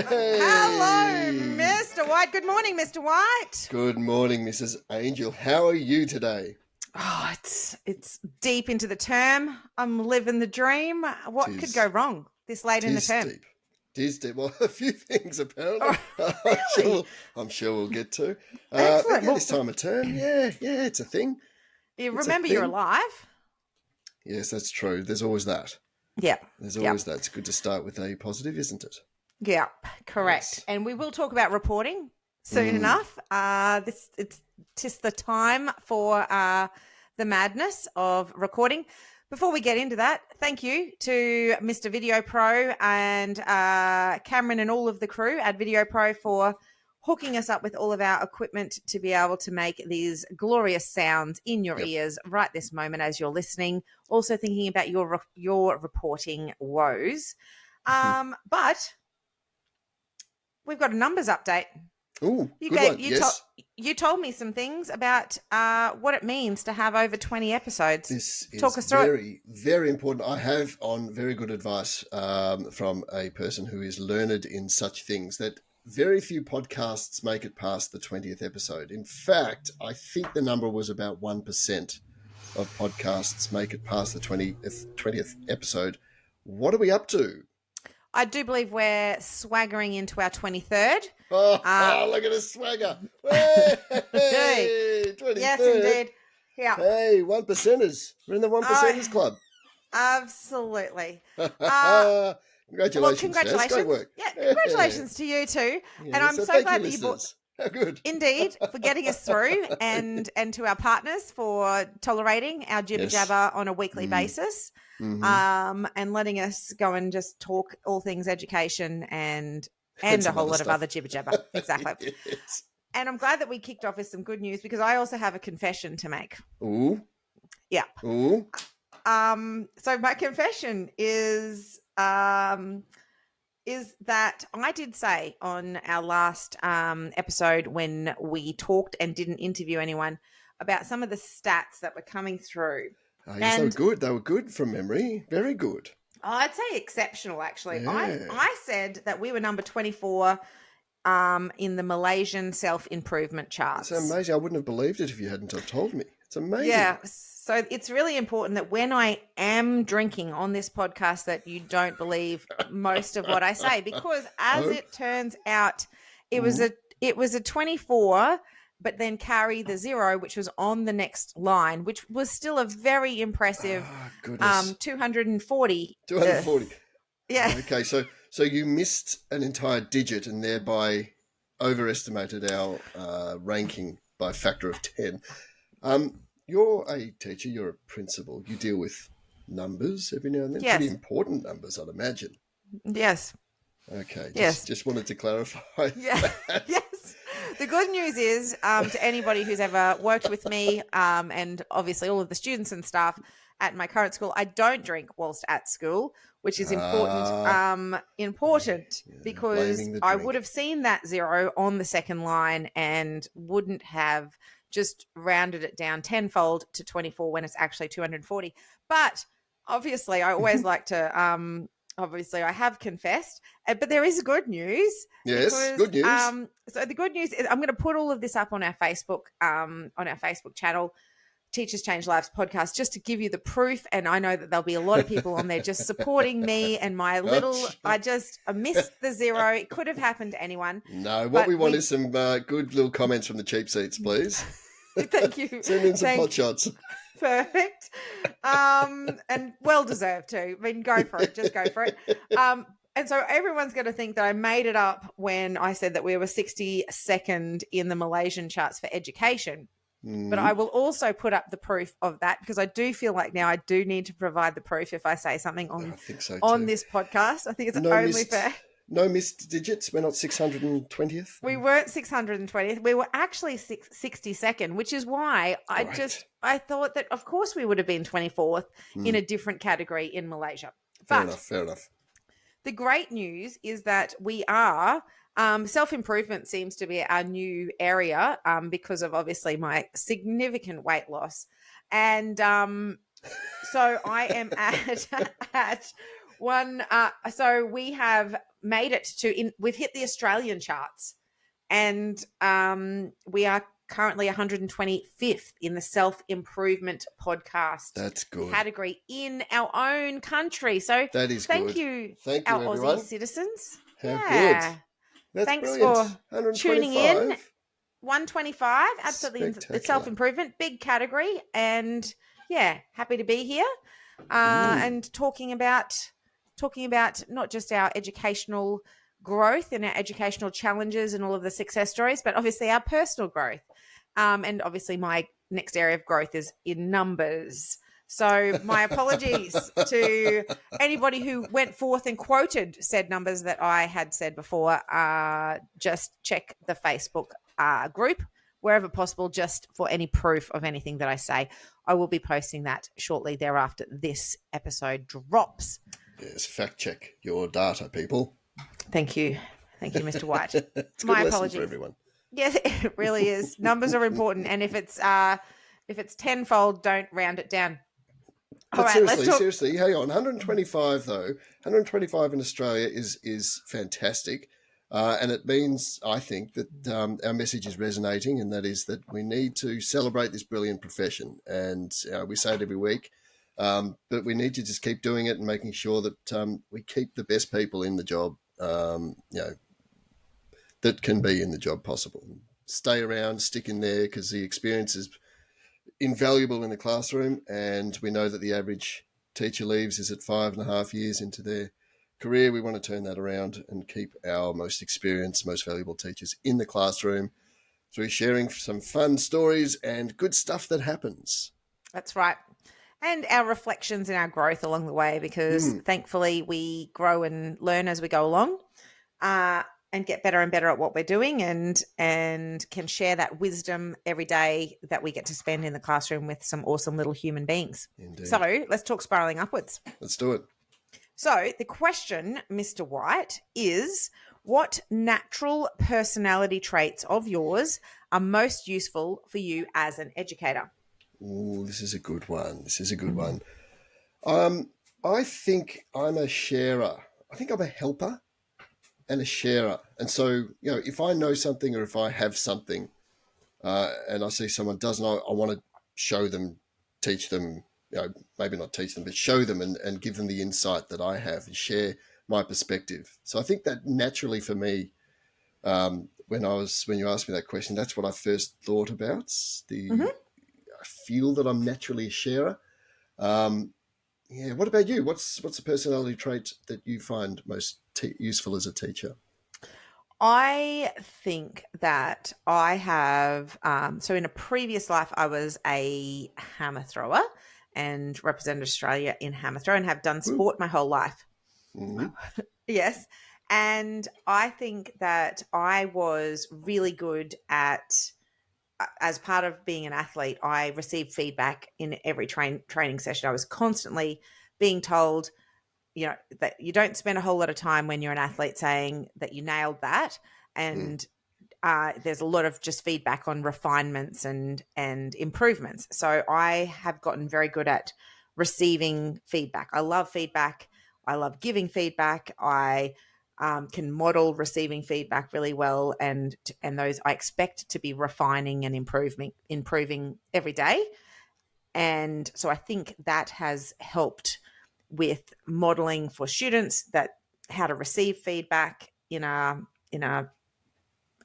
Hello, Mr. White. Good morning, Mr. White. Good morning, Mrs. Angel. How are you today? Oh, it's deep into the term. I'm living the dream. What could go wrong this late in the term? Tis deep. Well, a few things apparently. Oh, really? I'm sure we'll get to. Excellent. This time of term, yeah, it's a thing. Remember, you're alive. Yes, that's true. There's always that. Yeah. There's always that. It's good to start with a positive, isn't it? Yeah, correct. Yes. And we will talk about reporting soon enough. Tis the time for the madness of recording. Before we get into that, thank you to Mr. Video Pro and Cameron and all of the crew at Video Pro for hooking us up with all of our equipment to be able to make these glorious sounds in your ears right this moment as you're listening. Also thinking about your reporting woes. But we've got a numbers update. Ooh, You told me some things about what it means to have over 20 episodes. This Talk us is through very, very important. I have on very good advice from a person who is learned in such things that very few podcasts make it past the 20th episode. In fact, I think the number was about 1% of podcasts make it past the 20th episode. What are we up to? I do believe we're swaggering into our 23rd. Oh, look at us swagger. Hey, 23rd. Yes, indeed. Yeah. Hey, 1%ers. We're in the 1%ers club. Absolutely. Congratulations. Well, congratulations. Jess. Great work. Yeah, congratulations to you too. Yeah, and I'm so glad that you brought... How good. Indeed, for getting us through and to our partners for tolerating our jibber-jabber on a weekly basis and letting us go and just talk all things education and a whole lot of other jibber-jabber. Exactly. Yes. And I'm glad that we kicked off with some good news because I also have a confession to make. Ooh. Yeah. Ooh. So my confession is that I did say on our last episode when we talked and didn't interview anyone about some of the stats that were coming through. Oh, yes, they were good. They were good from memory. Very good. Oh, I'd say exceptional, actually. Yeah. I said that we were number 24 in the Malaysian self-improvement charts. It's amazing. I wouldn't have believed it if you hadn't have told me. It's amazing. Yeah. So it's really important that when I am drinking on this podcast that you don't believe most of what I say because as it turns out, it was a 24, but then carry the 0, which was on the next line, which was still a very impressive 240. 240. Yeah. Okay, so you missed an entire digit and thereby overestimated our ranking by a factor of 10. You're a teacher, you're a principal. You deal with numbers every now and then. Yes. Pretty important numbers, I'd imagine. Yes. Okay. Yes. Just wanted to clarify. Yeah. Yes. The good news is to anybody who's ever worked with me and obviously all of the students and staff at my current school, I don't drink whilst at school, which is important. Because I would have seen that 0 on the second line and wouldn't have just rounded it down tenfold to 24 when it's actually 240. But obviously, I always like to, obviously, I have confessed, but there is good news. Yes, because, good news. So the good news is I'm going to put all of this up on our Facebook channel, Teachers Change Lives podcast, just to give you the proof. And I know that there'll be a lot of people on there just supporting me and my little, I missed the 0. It could have happened to anyone. No, what we want is some good little comments from the cheap seats, please. Thank you. Send in some pot shots. Perfect. And well deserved too. I mean, go for it. Just go for it. And so everyone's going to think that I made it up when I said that we were 62nd in the Malaysian charts for education. But I will also put up the proof of that because I do feel like now I do need to provide the proof if I say something on this podcast. I think it's only fair. No missed digits. We're not 620th. We weren't 620th. We were actually 62nd, which is why I thought that of course we would have been 24th in a different category in Malaysia. Fair enough. The great news is that we are self-improvement seems to be our new area because of obviously my significant weight loss. And so I am at So we have made it we've hit the Australian charts, and we are currently 125th in the self-improvement podcast That's good. category in our own country. So That is thank good. you, Thank you, our everyone. Aussie citizens. How good. That's Thanks brilliant. for tuning in. 125. 125, absolutely. It's Spectacular. self-improvement, big category. And yeah, happy to be here and talking about not just our educational growth and our educational challenges and all of the success stories, but obviously our personal growth. And obviously my next area of growth is in numbers. So my apologies to anybody who went forth and quoted said numbers that I had said before. Just check the Facebook group wherever possible, just for any proof of anything that I say. I will be posting that shortly thereafter this episode drops. Yes, fact check your data, people. Thank you, Mr. White. It's a good lesson for everyone. Yes, it really is. Numbers are important, and if it's tenfold, don't round it down. But right, seriously, hang on. 125 though. 125 in Australia is fantastic. And it means, I think, that our message is resonating, and that is that we need to celebrate this brilliant profession. And we say it every week, but we need to just keep doing it and making sure that we keep the best people in the job, that can be in the job possible. Stay around, stick in there, because the experience is invaluable in the classroom, and we know that the average teacher leaves is at 5.5 years into their career. We want to turn that around and keep our most experienced, most valuable teachers in the classroom through sharing some fun stories and good stuff that happens. That's right. And our reflections and our growth along the way, because thankfully we grow and learn as we go along and get better and better at what we're doing, and can share that wisdom every day that we get to spend in the classroom with some awesome little human beings. Indeed. So let's talk spiraling upwards. Let's do it. So the question, Mr. White, is what natural personality traits of yours are most useful for you as an educator? Ooh, this is a good one. I think I'm a sharer. I think I'm a helper and a sharer. And so, if I know something or if I have something and I see someone doesn't, I want to show them, teach them, maybe not teach them, but show them and give them the insight that I have and share my perspective. So I think that naturally for me, when you asked me that question, that's what I first thought about. I feel that I'm naturally a sharer. What about you? What's a personality trait that you find most useful as a teacher? I think that I have, so in a previous life, I was a hammer thrower and represented Australia in hammer throw and have done sport my whole life. Mm-hmm. Yes. And I think that I was really good at, as part of being an athlete, I received feedback in every training session. I was constantly being told, that you don't spend a whole lot of time when you're an athlete saying that you nailed that. And there's a lot of just feedback on refinements and improvements. So I have gotten very good at receiving feedback. I love feedback. I love giving feedback. I can model receiving feedback really well, and those I expect to be refining and improving every day. And so I think that has helped with modeling for students that how to receive feedback in a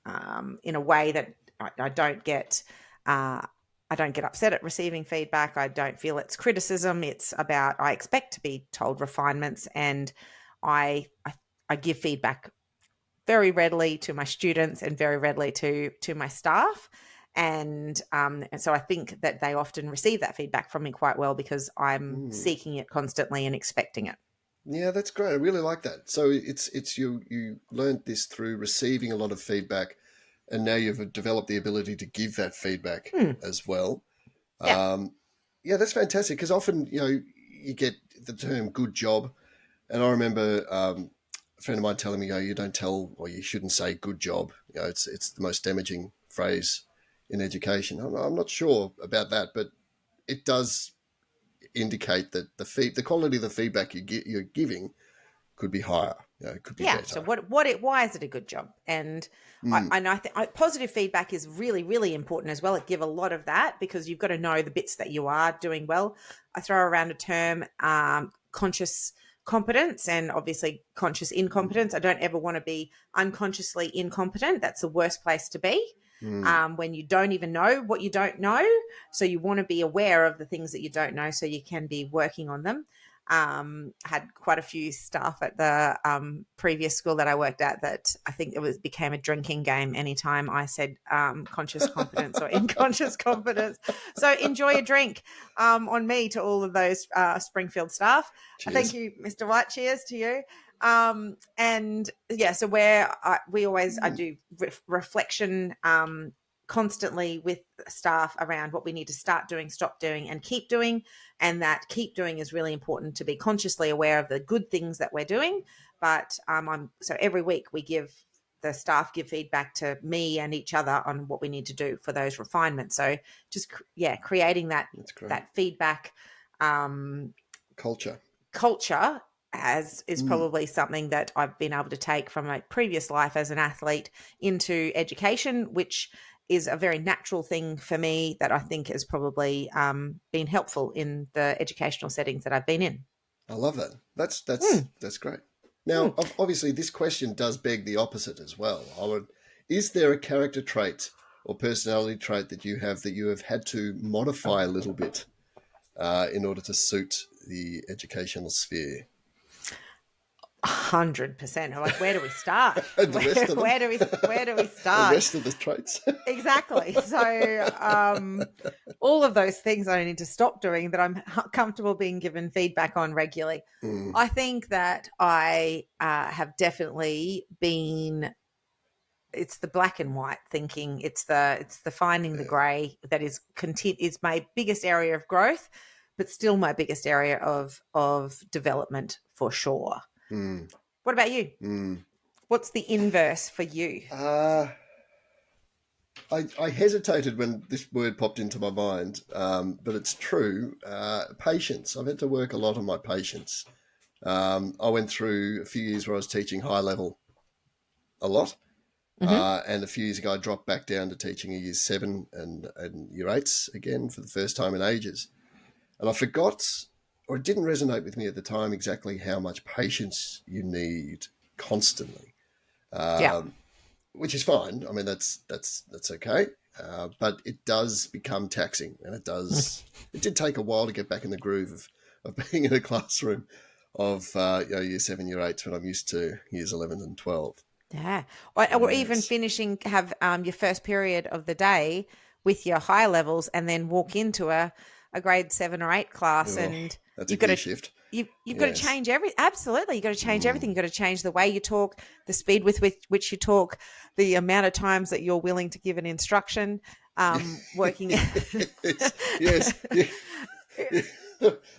way that I don't get upset at receiving feedback. I don't feel it's criticism. It's about I expect to be told refinements, and I give feedback very readily to my students and very readily to my staff. And so I think that they often receive that feedback from me quite well because I'm seeking it constantly and expecting it. Yeah, that's great. I really like that. So it's you learned this through receiving a lot of feedback, and now you've developed the ability to give that feedback as well. Yeah, that's fantastic, because often you get the term "good job," and I remember a friend of mine telling me, you don't tell, or you shouldn't say "good job." It's the most damaging phrase in education. I'm not sure about that, but it does indicate that the quality of the feedback you're giving could be higher. It could be Yeah. better. So why is it a good job? And I think positive feedback is really, really important as well. It give a lot of that because you've got to know the bits that you are doing well. I throw around a term, conscious competence and obviously conscious incompetence. I don't ever want to be unconsciously incompetent. That's the worst place to be. When you don't even know what you don't know. So you want to be aware of the things that you don't know so you can be working on them. Had quite a few staff at the previous school that I worked at that I think became a drinking game anytime I said conscious competence or unconscious competence. So enjoy a drink on me to all of those Springfield staff. Cheers. Thank you, Mr. White. Cheers to you. And yeah, so I do reflection constantly with staff around what we need to start doing, stop doing, and keep doing. And that keep doing is really important to be consciously aware of the good things that we're doing. But so every week the staff give feedback to me and each other on what we need to do for those refinements. So just creating that feedback culture is probably something that I've been able to take from my previous life as an athlete into education, which is a very natural thing for me that I think has probably been helpful in the educational settings that I've been in. I love that. That's great. Now, obviously, this question does beg the opposite as well. Is there a character trait or personality trait that you have had to modify a little bit in order to suit the educational sphere? 100%. Like, where do we start? Where do we start? The rest of the traits. Exactly. So all of those things I need to stop doing that I'm comfortable being given feedback on regularly. I think that I have definitely been. It's the black and white thinking. It's the finding the grey that is my biggest area of growth, but still my biggest area of development for sure. What about you? What's the inverse for you? I hesitated when this word popped into my mind, but it's true. Patience. I've had to work a lot on my patience. I went through a few years where I was teaching high level a lot. And a few years ago, I dropped back down to teaching a year 7 and year 8s again for the first time in ages. And I forgot, or it didn't resonate with me at the time, exactly how much patience you need constantly. Which is fine. I mean, that's okay. But it does become taxing, and it did take a while to get back in the groove of being in a classroom of year 7, year 8s when I'm used to years 11 and 12. Yeah. Or even have your first period of the day with your high levels and then walk into a grade 7 or 8 class and you've got to shift. You've got to change everything. Absolutely. You've got to change everything. You've got to change the way you talk, the speed with which you talk, the amount of times that you're willing to give an instruction, working. Yes.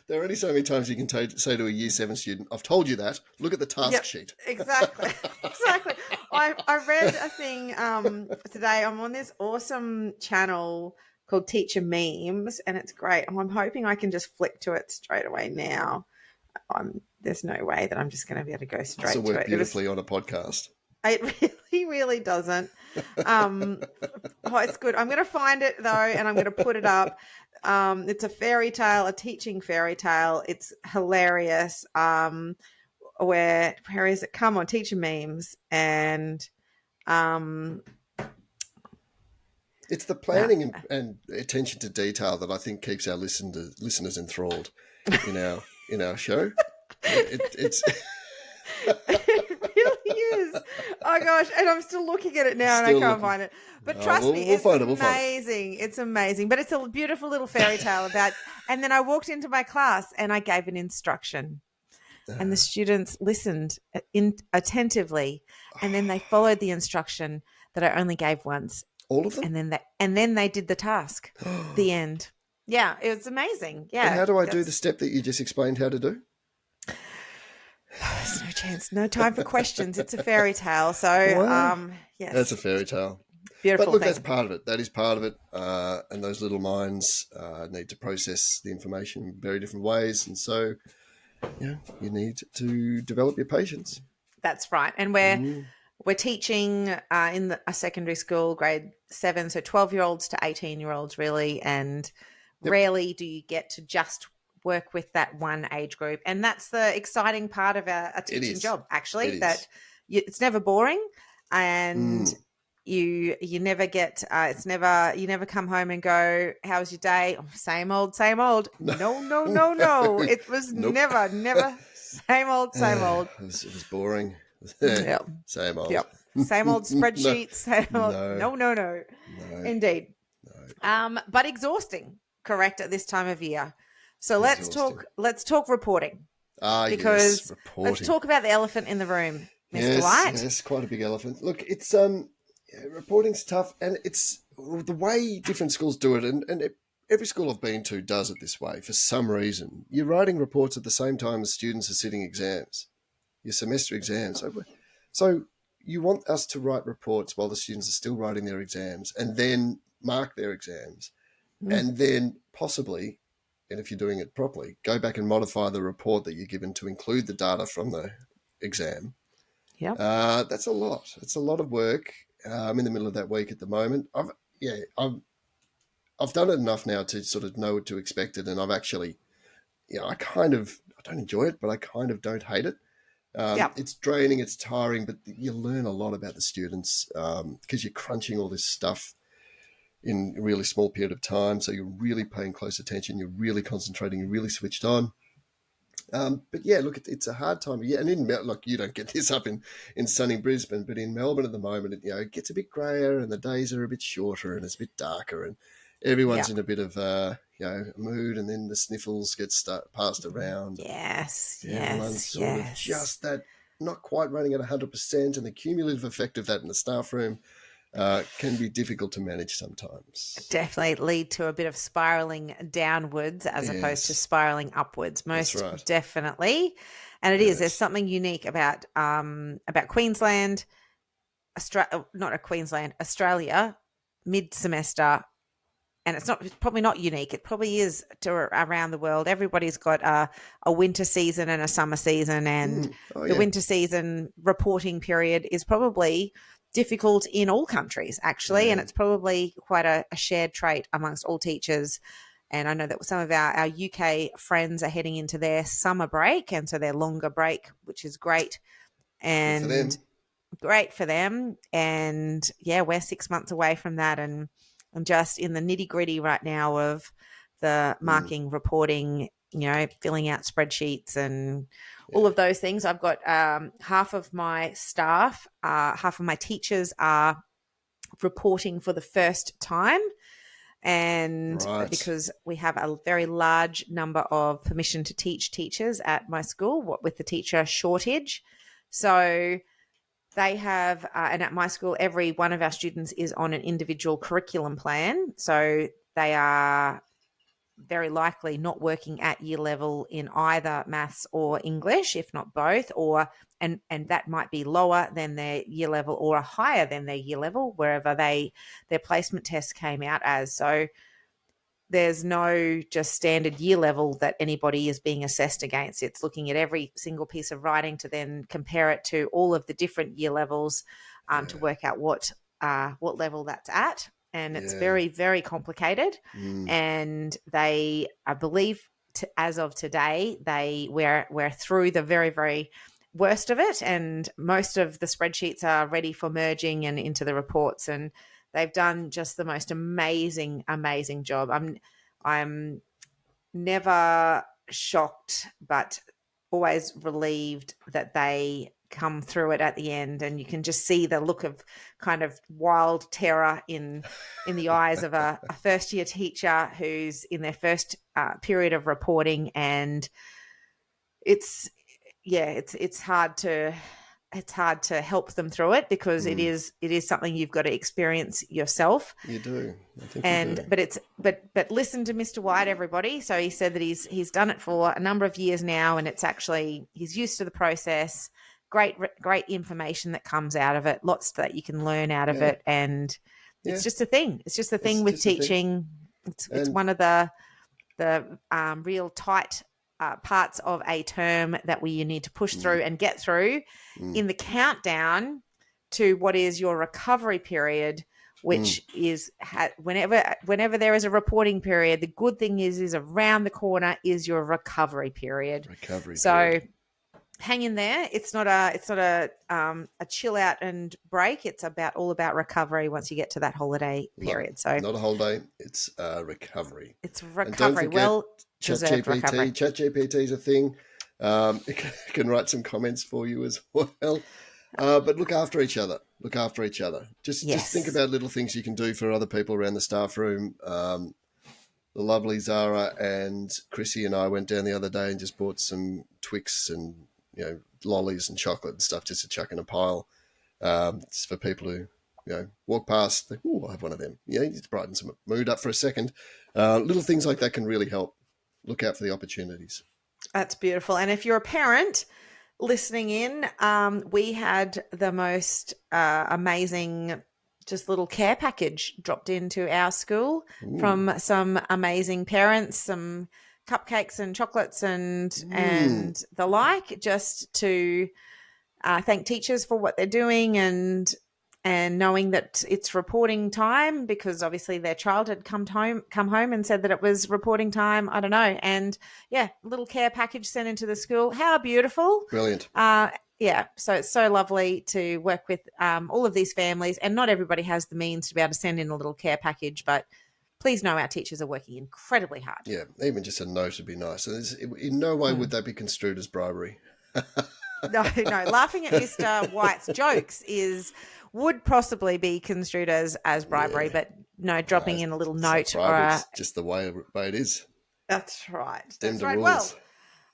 There are only so many times you can say to a year 7 student, I've told you that. Look at the task sheet. Exactly. I read a thing today. I'm on this awesome channel called Teacher Memes, and it's great. I'm hoping I can just flick to it straight away now. There's no way that I'm just going to be able to go straight to it. It works beautifully on a podcast. It really, really doesn't. It's good. I'm going to find it, though, and I'm going to put it up. It's a fairy tale, a teaching fairy tale. It's hilarious. Where is it? Come on, Teacher Memes. And it's the planning and attention to detail that I think keeps our listeners enthralled in our show. It's It really is. Oh gosh, and I'm still looking at it now and I can't find it. But trust me, it's amazing. It's amazing. But it's a beautiful little fairy tale about. And then I walked into my class and I gave an instruction, and the students listened attentively, and then they followed the instruction that I only gave once. All of them. And then they did the task. The end. Yeah, it was amazing. Yeah. And how do I do the step that you just explained how to do? There's no chance. No time for questions. It's a fairy tale. So, yes. That's a fairy tale. Beautiful. But look, that's part of it. That is part of it. And those little minds need to process the information in very different ways. And so you need to develop your patience. That's right. And we're teaching in a secondary school, grade 7, so 12-year-olds to 18-year-olds really, and rarely do you get to just work with that one age group. And that's the exciting part of a teaching job, actually, that it's never boring, and you never get you never come home and go, how was your day? Oh, same old. No. It was never same old. It was boring. Yep. Same old. Yep. Same old spreadsheets. Same old. No. Indeed. No. But exhausting, correct, at this time of year. So let's talk reporting. Because yes, reporting. Let's talk about the elephant in the room, Mr. White. Yes, quite a big elephant. Look, it's reporting's tough, and it's the way different schools do it, and every school I've been to does it this way for some reason. You're writing reports at the same time as students are sitting exams, your semester exams. So you want us to write reports while the students are still writing their exams, and then mark their exams, and then possibly, and if you're doing it properly, go back and modify the report that you're given to include the data from the exam. Yeah, that's a lot. It's a lot of work. I'm in the middle of that week at the moment. I've done it enough now to sort of know what to expect it, and I've actually, I don't enjoy it, but I kind of don't hate it. It's draining, it's tiring, but you learn a lot about the students because you're crunching all this stuff in a really small period of time. So you're really paying close attention. You're really concentrating. You're really switched on. But yeah, look, it's a hard time. Yeah, and look, you don't get this up in sunny Brisbane, but in Melbourne at the moment, it gets a bit grayer and the days are a bit shorter and it's a bit darker and everyone's in a bit of mood, and then the sniffles get passed around. Everyone's sort of just that, not quite running at 100%, and the cumulative effect of that in the staff room can be difficult to manage sometimes. Definitely lead to a bit of spiraling downwards as opposed to spiraling upwards. Most definitely. And it is. There's something unique about Queensland, Australia, mid-semester. And it's probably not unique. It probably is to around the world. Everybody's got a winter season and a summer season, and the winter season reporting period is probably difficult in all countries, actually, and it's probably quite a shared trait amongst all teachers. And I know that some of our UK friends are heading into their summer break, and so their longer break, which is great. And great for them. And we're 6 months away from that, and I'm just in the nitty gritty right now of the marking, reporting, filling out spreadsheets and all of those things. I've got half of my staff, half of my teachers are reporting for the first time. And because we have a very large number of permission to teach teachers at my school, with the teacher shortage. So they have, and at my school, every one of our students is on an individual curriculum plan. So they are very likely not working at year level in either maths or English, if not both, and that might be lower than their year level or higher than their year level, wherever their placement tests came out as. So there's no just standard year level that anybody is being assessed against. It's looking at every single piece of writing to then compare it to all of the different year levels to work out what level that's at. And it's very, very complicated. And they, I believe, as of today, we're through the very, very worst of it, and most of the spreadsheets are ready for merging and into the reports. And they've done just the most amazing, amazing job. I'm never shocked, but always relieved that they come through it at the end, and you can just see the look of kind of wild terror in the eyes of a first year teacher who's in their first period of reporting. And it's hard to help them through it, because it is something you've got to experience yourself. You do. I think you do. But listen to Mr. White, everybody. So he said that he's done it for a number of years now, and it's actually, he's used to the process. Great information that comes out of it. Lots that you can learn out of it, and it's just a thing. It's just a thing with teaching. It's one of the real tight parts of a term that you need to push through and get through in the countdown to what is your recovery period, which is whenever there is a reporting period. The good thing is around the corner is your recovery period. Hang in there. It's not a chill out and break. It's all about recovery once you get to that holiday period. So not a holiday, it's recovery. It's recovery. And don't forget, well deserved recovery. ChatGPT is a thing. It can write some comments for you as well. But look after each other. Just think about little things you can do for other people around the staff room. The lovely Zara and Chrissy and I went down the other day and just bought some Twix and lollies and chocolate and stuff just to chuck in a pile. It's for people who walk past. Think, I'll have one of them. Just brighten some mood up for a second. Little things like that can really help. Look out for the opportunities. That's beautiful. And if you're a parent listening in, we had the most amazing just little care package dropped into our school from some amazing parents, some cupcakes and chocolates and the like, just to thank teachers for what they're doing and knowing that it's reporting time, because obviously their child had come home and said that it was reporting time. I don't know. And little care package sent into the school. How beautiful. Brilliant. So it's so lovely to work with all of these families, and not everybody has the means to be able to send in a little care package, but please know our teachers are working incredibly hard. Yeah, even just a note would be nice. In no way would that be construed as bribery. No, laughing at Mr. White's jokes would possibly be construed as bribery, but no, dropping in a little note. It's just the way it is. That's right. Them That's the right. rules.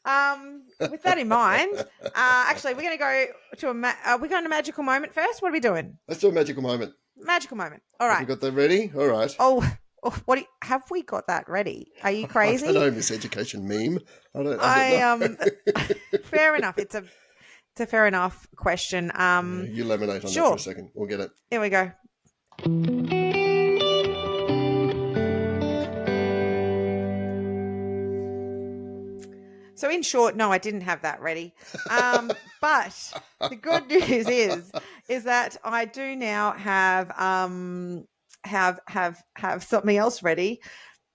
Well, with that in mind, actually, we're going to go to we're going to magical moment first. What are we doing? Let's do a magical moment. Magical moment. All right. Have we got that ready? All right. Oh, have we got that ready? Are you crazy? I don't know, miseducation meme. I don't know. Fair enough. It's a fair enough question. You laminate on that for a second. We'll get it. Here we go. So in short, no, I didn't have that ready. But the good news is that I do now have something else ready,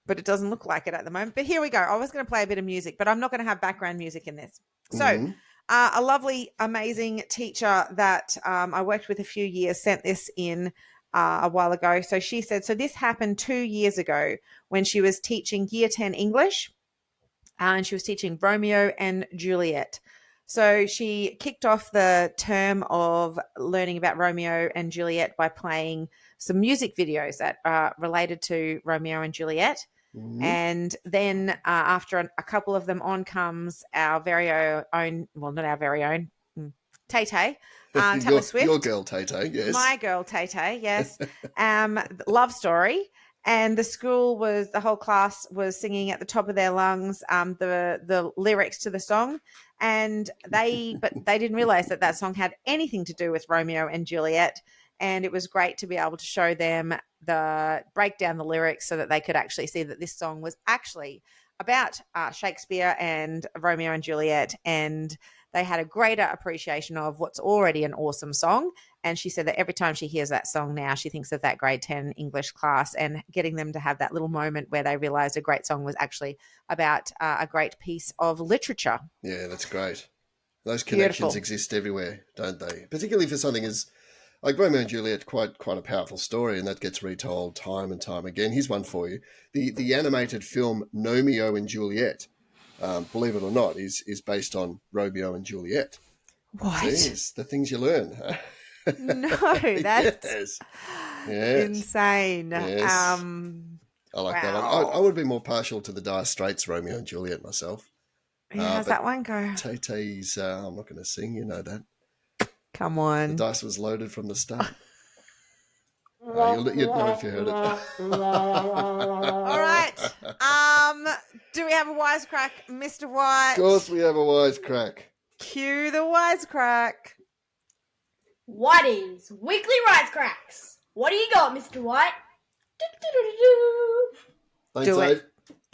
but it doesn't look like it at the moment. But here we go. I was going to play a bit of music, but I'm not going to have background music in this. So a lovely, amazing teacher that I worked with a few years sent this in a while ago. So she said, so this happened 2 years ago when she was teaching Year 10 English, and she was teaching Romeo and Juliet. So she kicked off the term of learning about Romeo and Juliet by playing some music videos that are related to Romeo and Juliet. And then after a couple of them on comes our very own, well, not our very own, Tay-Tay, Taylor Swift. Your girl Tay-Tay, yes. My girl Tay-Tay, yes. Love Story. And the whole class was singing at the top of their lungs the lyrics to the song. And they didn't realize that song had anything to do with Romeo and Juliet. And it was great to be able to show them break down the lyrics so that they could actually see that this song was actually about Shakespeare and Romeo and Juliet. And they had a greater appreciation of what's already an awesome song. And she said that every time she hears that song now, she thinks of that grade 10 English class, and getting them to have that little moment where they realized a great song was actually about a great piece of literature. Yeah, that's great. Those connections exist everywhere, don't they? Particularly for something as like Romeo and Juliet, quite a powerful story, and that gets retold time and time again. Here's one for you. The animated film Nomeo and Juliet, believe it or not, is based on Romeo and Juliet. What? See, it's the things you learn. No, that's insane. Yes. I like that one. I would be more partial to the Dire Straits Romeo and Juliet myself. How's that one go? Tay-Tay's, I'm not going to sing, you know that. Come on. The dice was loaded from the start. You'd know if you heard it. All right. Do we have a wisecrack, Mr. White? Of course we have a wisecrack. Cue the wisecrack. What is Weekly Wisecracks? What do you got, Mr. White? Thanks, Dave.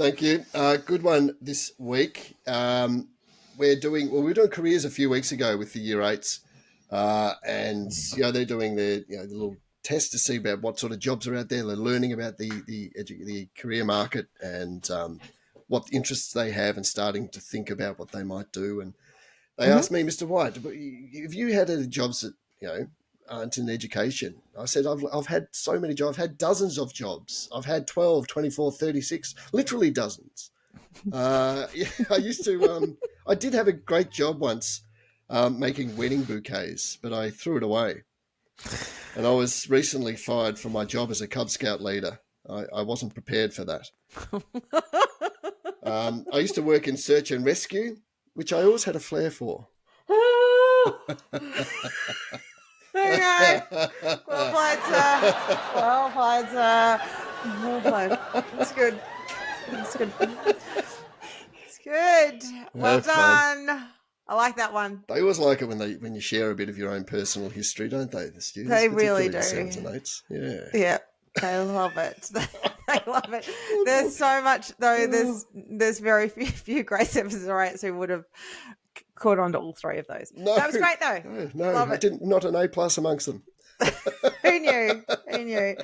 Thank you. Good one this week. We're doing careers a few weeks ago with the year 8s, and they're doing the little test to see about what sort of jobs are out there. They're learning about the career market and what interests they have, and starting to think about what they might do. And they asked me, Mr. White, have you had any jobs that aren't in education? I said, I've had so many jobs. I've had dozens of jobs. I've had 12, 24, 36, literally dozens. I used to, I did have a great job once making wedding bouquets, but I threw it away. And I was recently fired from my job as a Cub Scout leader. I wasn't prepared for that. I used to work in search and rescue, which I always had a flair for. There you go. Well played, sir. Well played, sir. Well played. That's good. That's good. It's good. Well done. I like that one. They always like it when you share a bit of your own personal history, don't they? The students, they really do. The 7s and 8s. Yeah. Yeah. They love it. They love it. There's so much though. There's very few grade 7s or 8s who would have caught on to all three of those. No, that was great though. No, I didn't. Not an A+ amongst them. Who knew? Who knew?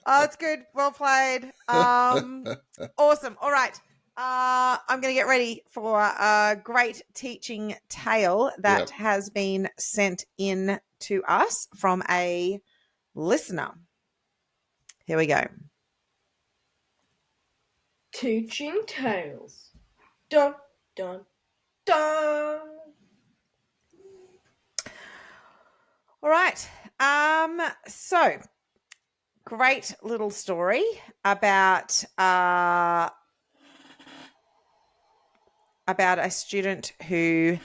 Oh, it's good. Well played. Awesome. All right. I'm going to get ready for a great teaching tale that has been sent in to us from a listener. Here we go. Teaching tales. Dun, dun, dun. All right. So great little story about a student who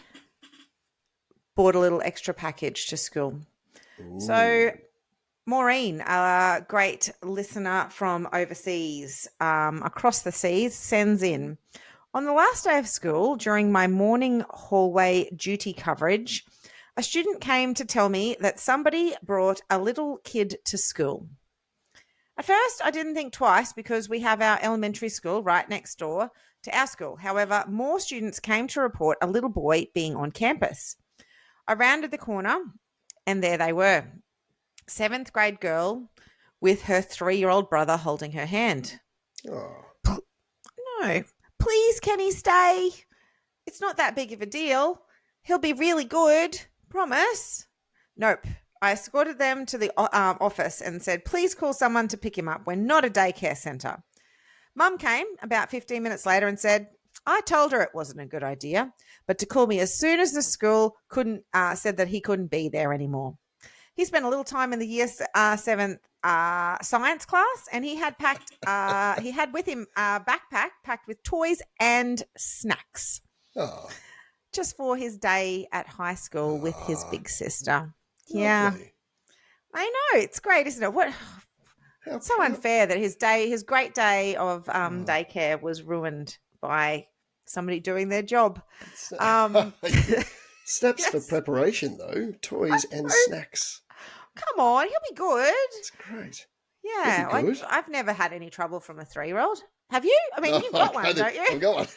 bought a little extra package to school. Ooh. So Maureen, a great listener from overseas, across the seas, sends in, on the last day of school, during my morning hallway duty coverage, a student came to tell me that somebody brought a little kid to school. At first, I didn't think twice because we have our elementary school right next door to our school. However, more students came to report a little boy being on campus. I rounded the corner and there they were. 7th grade girl with her 3-year-old brother holding her hand. Oh. No, please can he stay? It's not that big of a deal. He'll be really good. Promise. Nope. I escorted them to the office and said, please call someone to pick him up. We're not a daycare centre. Mum came about 15 minutes later and said, I told her it wasn't a good idea, but to call me as soon as the school said that he couldn't be there anymore. He spent a little time in the year 7 science class, and he had with him a backpack packed with toys and snacks. Oh. Just for his day at high school with his big sister. Lovely. Yeah. I know. It's great, isn't it? It's so unfair that his great day of daycare was ruined by somebody doing their job. Snaps for preparation, though. Toys and snacks. Come on, he'll be good. It's great. Yeah, I've never had any trouble from a 3-year-old. Have you? I mean, you've got one, don't you? I've got one.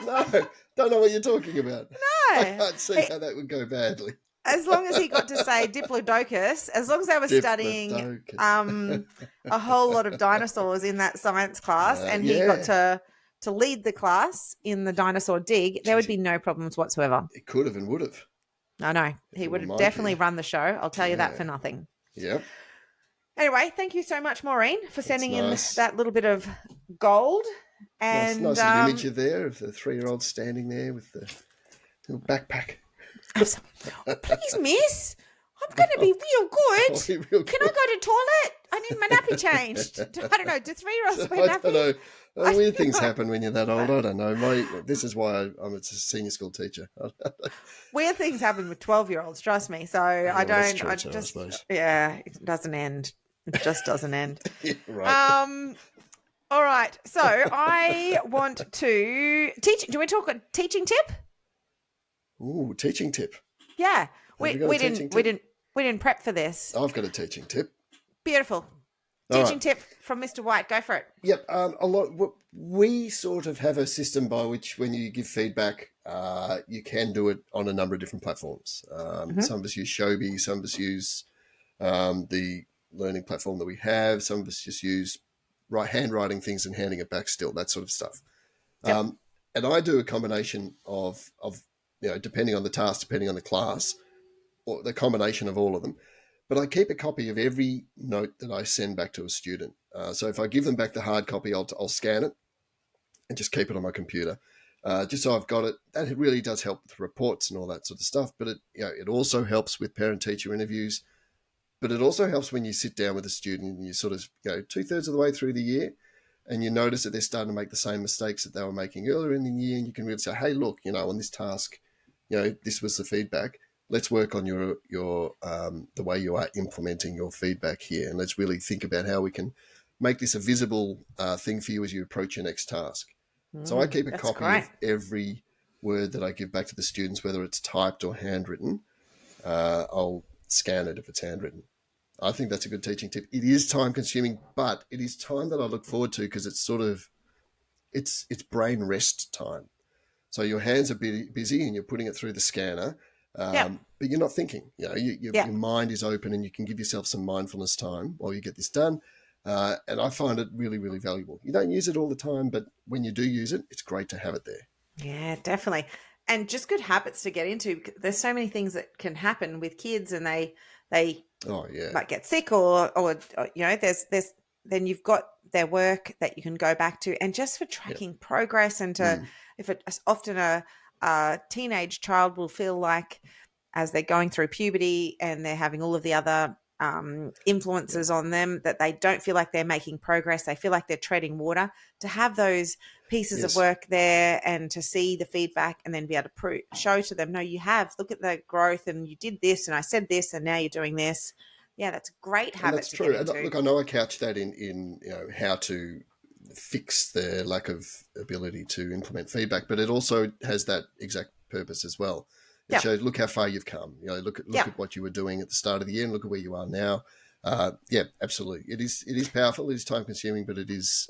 No, don't know what you're talking about. No. I can't see how that would go badly. As long as he got to say Diplodocus, as long as they were studying a whole lot of dinosaurs in that science class, and he got to lead the class in the dinosaur dig, there would be no problems whatsoever. It could have and would have. I know. He would have definitely run the show. I'll tell you that for nothing. Yep. Anyway, thank you so much, Maureen, for sending in that little bit of gold. And nice little image there of the 3-year-old standing there with the little backpack. Please, miss, I'm going to be real good. Can I go to toilet? I need my nappy changed. I don't know. Do 3-year-olds wear nappies? I don't know. Weird things happen when you're that old. I don't know. This is why I'm a senior school teacher. Weird things happen with 12-year-olds. Trust me. So I don't. True, I it doesn't end. It just doesn't end. Right. All right. So I want to teach. Do we talk a teaching tip? Ooh, teaching tip. Yeah. We didn't prep for this. I've got a teaching tip. Beautiful. All Teaching right. tip from Mr. White. Go for it. Yep. We sort of have a system by which, when you give feedback, you can do it on a number of different platforms. Some of us use Shobi, some of us use the learning platform that we have. Some of us just use handwriting things and handing it back still, that sort of stuff. Yep. And I do a combination of depending on the task, depending on the class, or the combination of all of them. But I keep a copy of every note that I send back to a student. So if I give them back the hard copy, I'll scan it and just keep it on my computer, just so I've got it. That really does help with reports and all that sort of stuff. But it also helps with parent-teacher interviews. But it also helps when you sit down with a student and you sort of go 2/3 of the way through the year, and you notice that they're starting to make the same mistakes that they were making earlier in the year, and you can really say, hey, look, on this task, this was the feedback. Let's work on your the way you are implementing your feedback here, and let's really think about how we can make this a visible thing for you as you approach your next task. So I keep a copy of every word that I give back to the students, whether it's typed or handwritten. I'll scan it if it's handwritten. I think that's a good teaching tip. It is time consuming, but it is time that I look forward to because it's sort of it's brain rest time. So your hands are busy and you're putting it through the scanner, but you're not thinking. Your mind is open and you can give yourself some mindfulness time while you get this done. And I find it really, really valuable. You don't use it all the time, but when you do use it, it's great to have it there. Yeah, definitely. And just good habits to get into. There's so many things that can happen with kids, and they might get sick or there's then you've got their work that you can go back to, and just for tracking progress, and if it's often a teenage child will feel like as they're going through puberty and they're having all of the other influences on them, that they don't feel like they're making progress. They feel like they're treading water. To have those pieces of work there and to see the feedback and then be able to show to them, no, you have, look at the growth and you did this and I said this and now you're doing this. Yeah, that's a great habit. That's true. Look, I know I couch that in how to fix their lack of ability to implement feedback, but it also has that exact purpose as well. It shows, look how far you've come. Look at what you were doing at the start of the year and look at where you are now. Absolutely. It is powerful. It is time consuming, but it is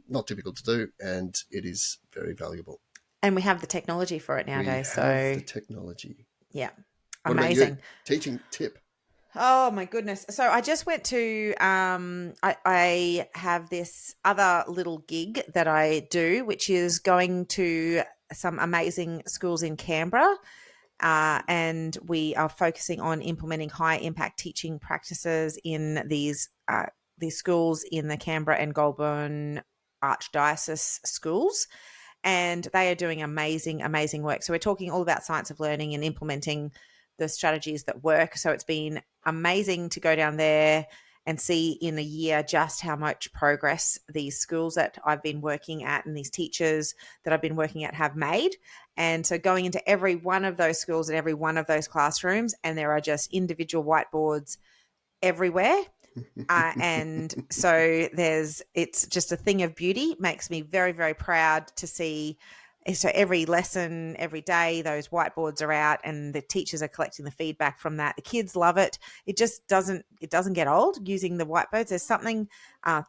not difficult to do, and it is very valuable. And we have the technology for it nowadays. We have the technology. Yeah. What amazing. About you? Teaching tip. Oh my goodness. So I just went to, I have this other little gig that I do, which is going to some amazing schools in Canberra. And we are focusing on implementing high impact teaching practices in these schools in the Canberra and Goulburn Archdiocese schools. And they are doing amazing, amazing work. So we're talking all about science of learning and implementing the strategies that work. So it's been amazing to go down there and see in a year just how much progress these schools that I've been working at and these teachers that I've been working at have made. And so going into every one of those schools and every one of those classrooms, and there are just individual whiteboards everywhere. And so it's just a thing of beauty. Makes me very, very proud to see. So every lesson, every day, those whiteboards are out and the teachers are collecting the feedback from that. The kids love it. It just doesn't get old using the whiteboards. There's something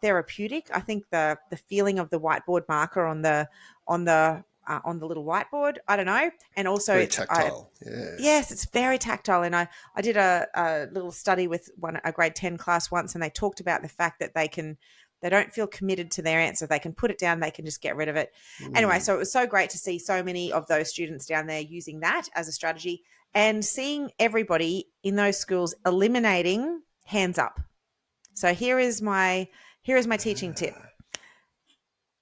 therapeutic. I think the feeling of the whiteboard marker on the little whiteboard, I don't know. And also very tactile. Yes, it's very tactile. And I did a little study with a grade 10 class once, and they talked about the fact that they don't feel committed to their answer. They can put it down. They can just get rid of it. Anyway, so it was so great to see so many of those students down there using that as a strategy and seeing everybody in those schools eliminating hands up. So here is my teaching tip.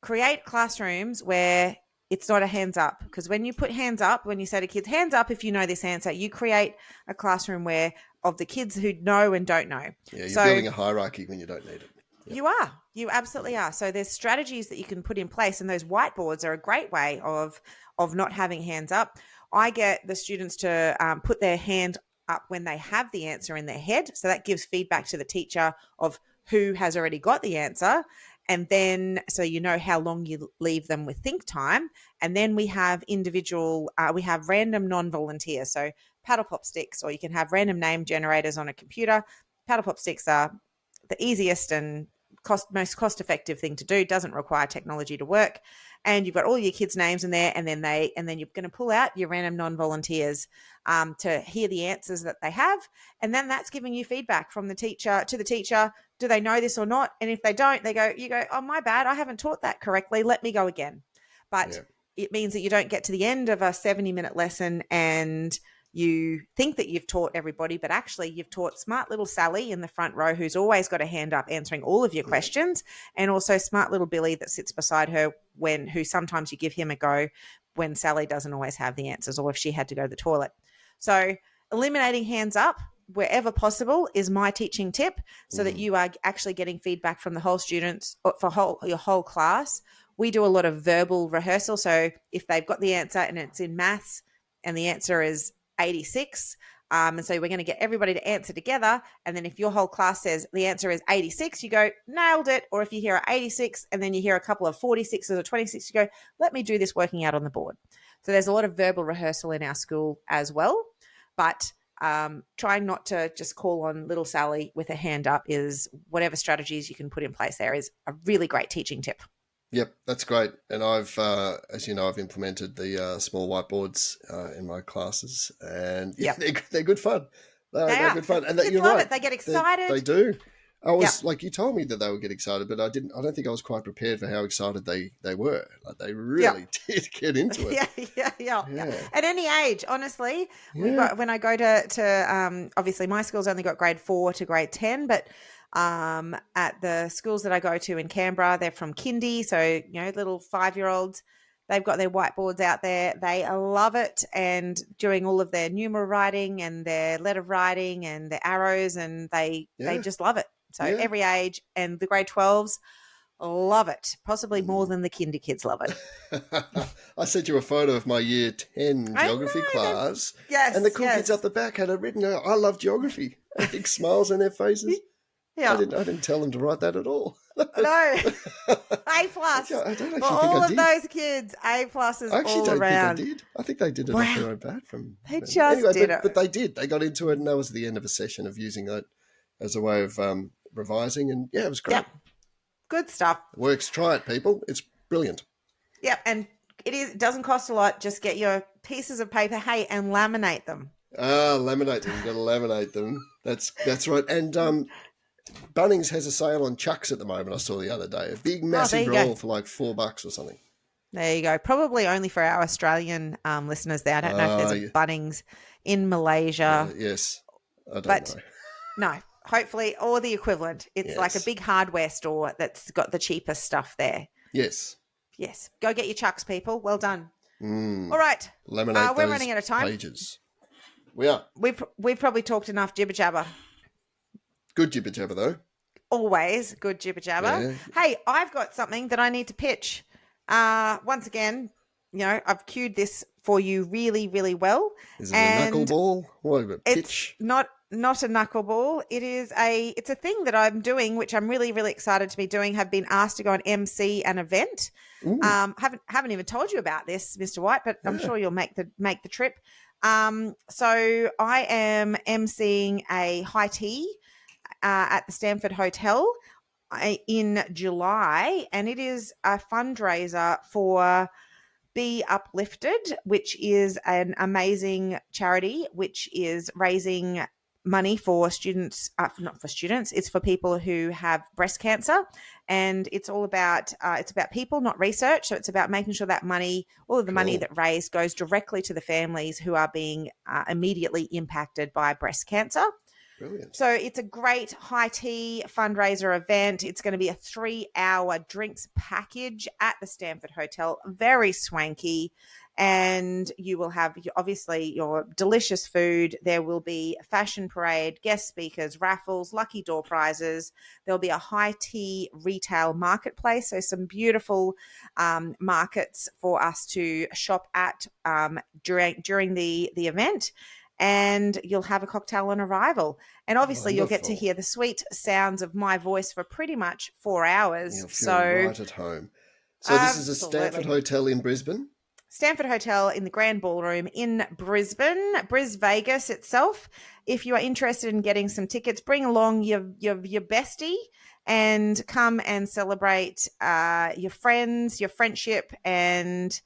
Create classrooms where it's not a hands up, because when you put hands up, when you say to kids, hands up if you know this answer, you create a classroom where of the kids who know and don't know. Yeah, you're building a hierarchy when you don't need it. Yep. You absolutely are. So there's strategies that you can put in place, and those whiteboards are a great way of not having hands up. I get the students to put their hand up when they have the answer in their head. So that gives feedback to the teacher of who has already got the answer. And then, so you know how long you leave them with think time. And then we have we have random non-volunteer. So paddle pop sticks, or you can have random name generators on a computer. Paddle pop sticks are the easiest and most cost-effective thing to do, doesn't require technology to work, and you've got all your kids' names in there, and then you're going to pull out your random non-volunteers to hear the answers that they have, and then that's giving you feedback from the teacher to the teacher. Do they know this or not? And if they don't, you go, oh, my bad, I haven't taught that correctly. Let me go again. But it means that you don't get to the end of a 70-minute lesson and you think that you've taught everybody, but actually you've taught smart little Sally in the front row, who's always got a hand up answering all of your questions, and also smart little Billy that sits beside her who sometimes you give him a go when Sally doesn't always have the answers, or if she had to go to the toilet. So eliminating hands up wherever possible is my teaching tip, so that you are actually getting feedback from the whole students for your whole class. We do a lot of verbal rehearsal. So if they've got the answer and it's in maths and the answer is 86, and so we're going to get everybody to answer together, and then if your whole class says the answer is 86, you go, nailed it. Or if you hear 86 and then you hear a couple of 46s or 26, you go, let me do this working out on the board. So there's a lot of verbal rehearsal in our school as well, but trying not to just call on little Sally with a hand up is whatever strategies you can put in place there is a really great teaching tip. Yep, that's great. And I've, as you know, I've implemented the small whiteboards in my classes, and they're good fun. They're good fun, and kids you're love right. it. They get excited. They do. I was like, you told me that they would get excited, but I don't think I was quite prepared for how excited they were. Like, they really did get into it. Yeah. At any age, honestly, when I go to obviously my school's only got grade 4 to grade 10, but at the schools that I go to in Canberra, they're from kindy, so little 5-year-olds. They've got their whiteboards out there. They love it, and doing all of their numeral writing and their letter writing and their arrows, and they just love it. So every age, and the grade 12s love it, possibly more than the kindy kids love it. I sent you a photo of my year 10 geography class. Yes, and the cool kids up the back had it written, I love geography. Big smiles on their faces. Yeah. I didn't tell them to write that at all. No. A+. I don't actually think all I of did. those kids, A+s all around. I actually don't think I did. I think they did it off their own bat. They just did it. But they did. They got into it, and that was the end of a session of using it as a way of revising. And, it was great. Yep. Good stuff. It works. Try it, people. It's brilliant. Yep, and it doesn't cost a lot. Just get your pieces of paper, and laminate them. Laminate them. You've got to laminate them. That's right. And Bunnings has a sale on chucks at the moment, I saw the other day. A big, massive roll for like $4 or something. There you go. Probably only for our Australian listeners there. I don't know if there's a Bunnings in Malaysia. Yes. I don't know. No, hopefully, or the equivalent. It's like a big hardware store that's got the cheapest stuff there. Yes. Yes. Go get your chucks, people. Well done. All right. Laminate we're running out of time. Pages. We are. We've probably talked enough jibber jabber. Good jibber jabber, though. Always good jibber jabber. Yeah. Hey, I've got something that I need to pitch. Once again, I've cued this for you really, really well. Is it a knuckleball? What a pitch? It's not a knuckleball. It's a thing that I'm doing, which I'm really, really excited to be doing. Have been asked to go and MC an event. Haven't even told you about this, Mr. White, but I'm sure you'll make the trip. So I am MCing a high tea at the Stanford Hotel in July, and it is a fundraiser for Be Uplifted, which is an amazing charity which is raising money for students, not for students, it's for people who have breast cancer, and it's all about people, not research. So it's about making sure that money, all of the money that raised, goes directly to the families who are being immediately impacted by breast cancer. Brilliant. So it's a great high tea fundraiser event. It's going to be a 3-hour drinks package at the Stanford Hotel, very swanky. And you will have, obviously, your delicious food. There will be a fashion parade, guest speakers, raffles, lucky door prizes. There'll be a high tea retail marketplace, so some beautiful markets for us to shop at during the event. And you'll have a cocktail on arrival. And obviously you'll get to hear the sweet sounds of my voice for pretty much 4 hours. You'll feel right at home. So this is a Stanford Hotel in Brisbane? Stanford Hotel in the Grand Ballroom in Brisbane, Vegas itself. If you are interested in getting some tickets, bring along your bestie and come and celebrate your friends, your friendship, and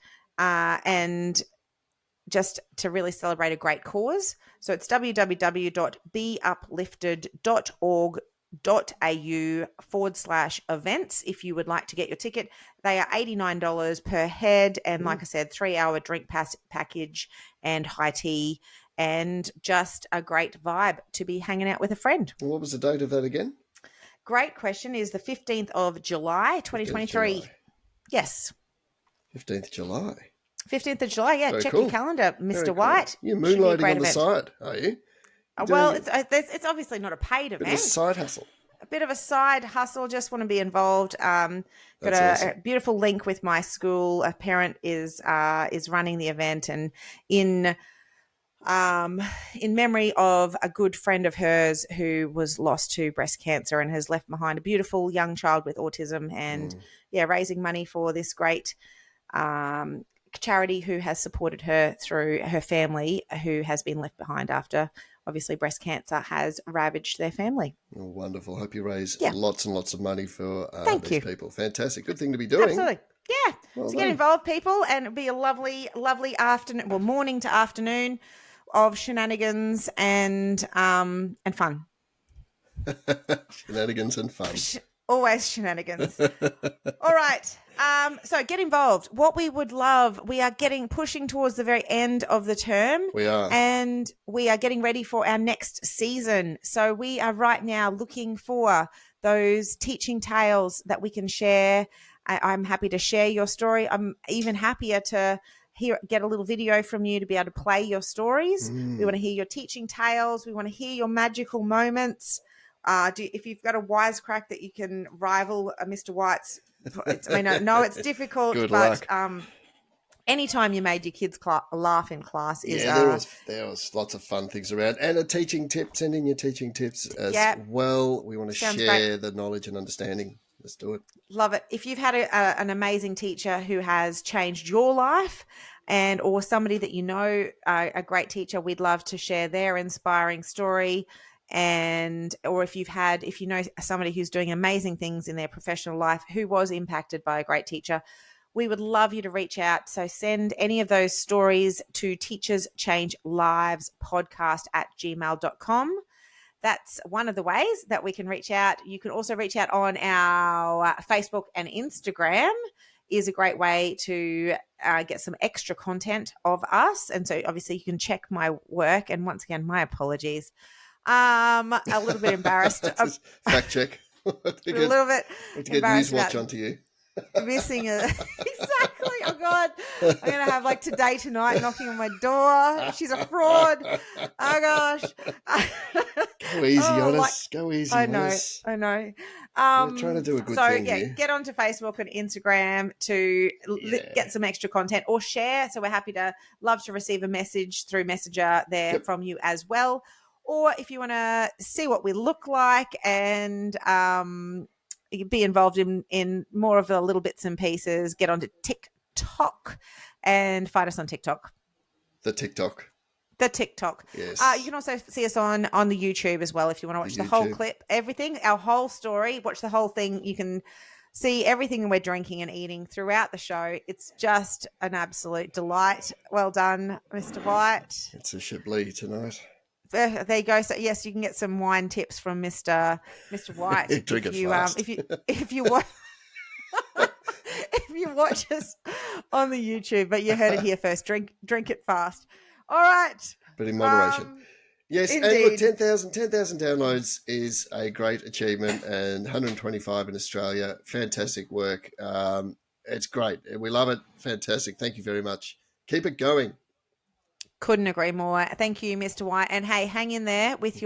just to really celebrate a great cause. So it's www.beuplifted.org.au/events if you would like to get your ticket. They are $89 per head, and like I said, 3-hour drink package and high tea, and just a great vibe to be hanging out with a friend. And what was the date of that again? Great question. Is the 15th of July, 2023. 15th July. Yes. 15th July. 15th of July, yeah. Very Check cool. your calendar, Mr. Very cool. White. You're Should be a moonlighting great on the event. side, are you? Well, it's obviously not a paid Bit of a event. side hustle. A bit of a side hustle. Just want to be involved. Got That's a beautiful link with my school. A parent is running the event, and in memory of a good friend of hers who was lost to breast cancer and has left behind a beautiful young child with autism, and raising money for this great charity who has supported her through her family, who has been left behind after obviously breast cancer has ravaged their family. Oh, wonderful. Hope you raise lots and lots of money for these people. Fantastic. Good thing to be doing. Absolutely. Yeah. So get involved, people, and it'll be a lovely, lovely afternoon, well, morning to afternoon of shenanigans and fun. Shenanigans and fun. Always shenanigans. All right. So get involved. What we would love, we are pushing towards the very end of the term. We are. And we are getting ready for our next season. So we are right now looking for those teaching tales that we can share. I'm happy to share your story. I'm even happier to get a little video from you to be able to play your stories. We want to hear your teaching tales. We want to hear your magical moments. If you've got a wisecrack that you can rival Mr. White's, I know it's difficult, Good but luck. anytime you made your kids laugh in class is there was lots of fun things around, and a teaching tip. Send in your teaching tips as well. We want to share the knowledge and understanding. Let's do it. Love it. If you've had an amazing teacher who has changed your life, or somebody that you know, a great teacher, we'd love to share their inspiring story. Or if you know somebody who's doing amazing things in their professional life who was impacted by a great teacher, we would love you to reach out. So send any of those stories to teacherschangelivespodcast@gmail.com. That's one of the ways that we can reach out. You can also reach out on our Facebook and Instagram is a great way to get some extra content of us. And so obviously you can check my work. And once again, my apologies. A little bit embarrassed. Fact check. A little bit to get Newswatch onto you. Missing exactly. Oh God, I'm gonna have today tonight knocking on my door. She's a fraud. Oh gosh. Go easy on us. Go easy on us. I know. We're trying to do a good thing here. Get onto Facebook and Instagram to get some extra content or share. So we're love to receive a message through Messenger there from you as well. Or if you want to see what we look like and be involved in more of the little bits and pieces, get onto TikTok and find us on TikTok. The TikTok. Yes. You can also see us on the YouTube as well if you want to watch the whole clip, everything, our whole story, watch the whole thing. You can see everything we're drinking and eating throughout the show. It's just an absolute delight. Well done, Mr. White. It's a Chablis tonight. There you go. So yes, you can get some wine tips from Mr. White. Drink it fast. If you watch if you watch us on the YouTube, but you heard it here first. Drink it fast. All right. But in moderation. Yes, indeed. And look, 10,000 downloads is a great achievement, and 125 in Australia. Fantastic work. It's great. We love it. Fantastic. Thank you very much. Keep it going. Couldn't agree more. Thank you, Mr. White. And hey, hang in there with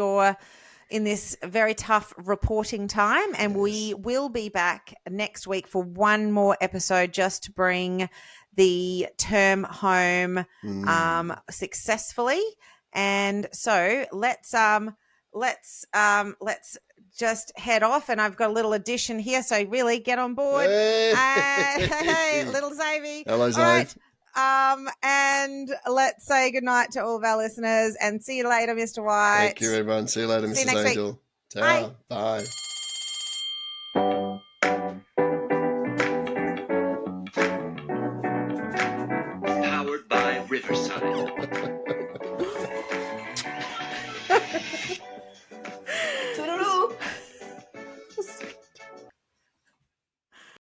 in this very tough reporting time. And we will be back next week for one more episode just to bring the term home successfully. And so let's just head off. And I've got a little addition here. So really get on board. Hey, little Zavy. Hello, Zave. All right. And let's say goodnight to all of our listeners and see you later, Mr. White. Thank you, everyone. See you later, See you Mrs. next week. Angel. Bye. Bye. Powered by Riverside.